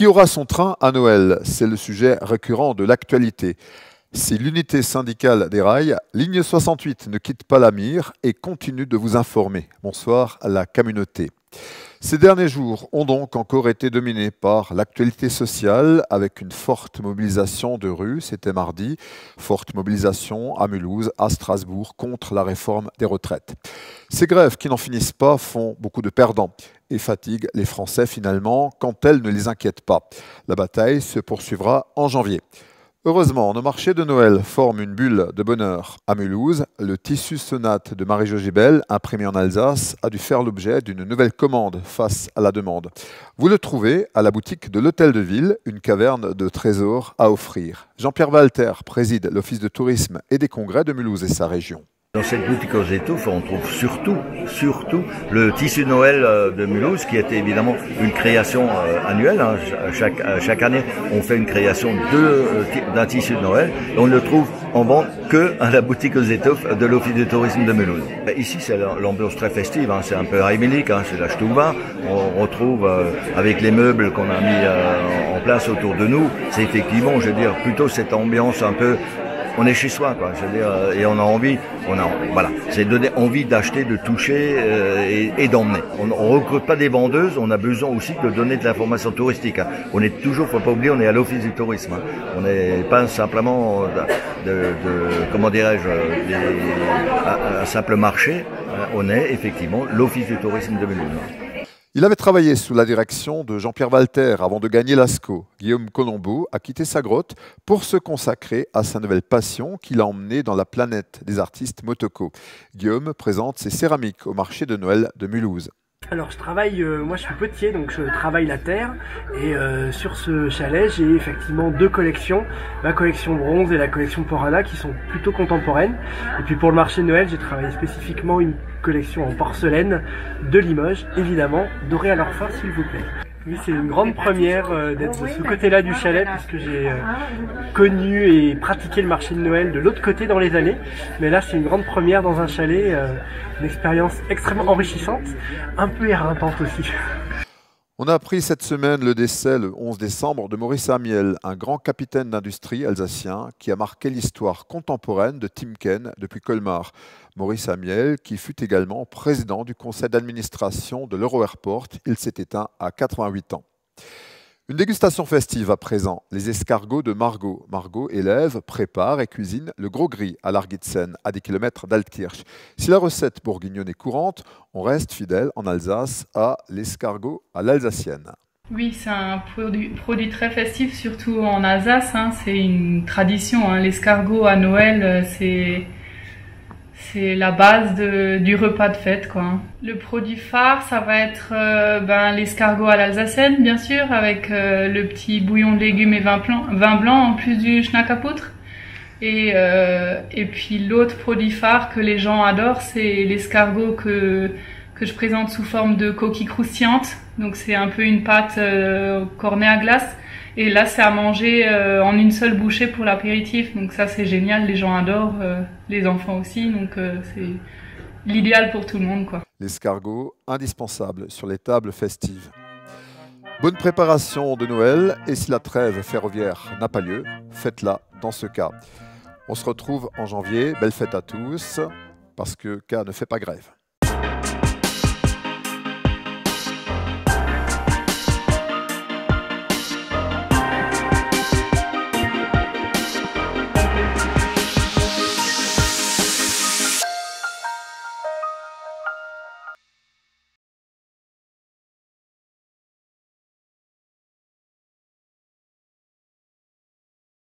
Qui aura son train à Noël? C'est le sujet récurrent de l'actualité. Si l'unité syndicale déraille, Ligne 68 ne quitte pas la mire et continue de vous informer. Bonsoir à la communauté. Ces derniers jours ont donc encore été dominés par l'actualité sociale avec une forte mobilisation de rue, c'était mardi, forte mobilisation à Mulhouse, à Strasbourg contre la réforme des retraites. Ces grèves qui n'en finissent pas font beaucoup de perdants et fatiguent les Français finalement quand elles ne les inquiètent pas. La bataille se poursuivra en janvier. Heureusement, nos marchés de Noël forment une bulle de bonheur. À Mulhouse, le tissu sonate de Marie-Jo Gibel, imprimé en Alsace, a dû faire l'objet d'une nouvelle commande face à la demande. Vous le trouvez à la boutique de l'Hôtel de Ville, une caverne de trésors à offrir. Jean-Pierre Walter préside l'Office de tourisme et des congrès de Mulhouse et sa région. Dans cette boutique aux étouffes, on trouve surtout le tissu de Noël de Mulhouse, qui était évidemment une création annuelle. Hein. Chaque année, on fait une création d'un tissu de Noël. Et on ne le trouve en vente que à la boutique aux étouffes de l'Office de tourisme de Mulhouse. Ici, c'est l'ambiance très festive. Hein. C'est un peu heimelig, hein. C'est la Stouva. On retrouve avec les meubles qu'on a mis en place autour de nous. C'est effectivement, je veux dire, plutôt cette ambiance un peu. On est chez soi, quoi. Je veux dire, et on a envie, voilà, c'est donner envie d'acheter, de toucher et d'emmener. On recrute pas des vendeuses, on a besoin aussi de donner de l'information touristique. Hein. On est toujours, faut pas oublier, on est à l'office du tourisme. Hein. On n'est pas simplement comment dirais-je, un simple marché. Hein. On est effectivement l'office du tourisme de Mulhouse. Il avait travaillé sous la direction de Jean-Pierre Walter avant de gagner l'ASCO. Guillaume Colombo a quitté sa grotte pour se consacrer à sa nouvelle passion qu'il a emmenée dans la planète des artistes Motoko. Guillaume présente ses céramiques au marché de Noël de Mulhouse. Alors je travaille, moi je suis potier, donc je travaille la terre et sur ce chalet j'ai effectivement deux collections, ma collection bronze et la collection Porana qui sont plutôt contemporaines. Et puis pour le marché de Noël j'ai travaillé spécifiquement une collection en porcelaine de Limoges, évidemment, dorée à leur fin s'il vous plaît. Oui, c'est une grande première d'être de ce côté-là du chalet puisque j'ai connu et pratiqué le marché de Noël de l'autre côté dans les années. Mais là, c'est une grande première dans un chalet, une expérience extrêmement enrichissante, un peu éreintante aussi. On a appris cette semaine le décès, le 11 décembre, de Maurice Amiel, un grand capitaine d'industrie alsacien qui a marqué l'histoire contemporaine de Timken depuis Colmar. Maurice Amiel, qui fut également président du conseil d'administration de l'Euro-Airport, il s'est éteint à 88 ans. Une dégustation festive à présent, les escargots de Margot. Margot élève, prépare et cuisine le gros gris à Largitzen, à des kilomètres d'Altkirch. Si la recette bourguignonne est courante, on reste fidèle en Alsace à l'escargot à l'alsacienne. Oui, c'est un produit très festif, surtout en Alsace. Hein. C'est une tradition. Hein. L'escargot à Noël, c'est la base du repas de fête, quoi. Le produit phare, ça va être l'escargot à l'alsacienne, bien sûr, avec le petit bouillon de légumes et vin blanc en plus du schnack à poutre. Et puis l'autre produit phare que les gens adorent, c'est l'escargot que je présente sous forme de coquille croustillante. Donc c'est un peu une pâte cornée à glace. Et là, c'est à manger en une seule bouchée pour l'apéritif. Donc ça, c'est génial. Les gens adorent, les enfants aussi. Donc c'est l'idéal pour tout le monde, quoi. L'escargot, indispensable sur les tables festives. Bonne préparation de Noël. Et si la trêve ferroviaire n'a pas lieu, faites-la dans ce cas. On se retrouve en janvier. Belle fête à tous, parce que K ne fait pas grève.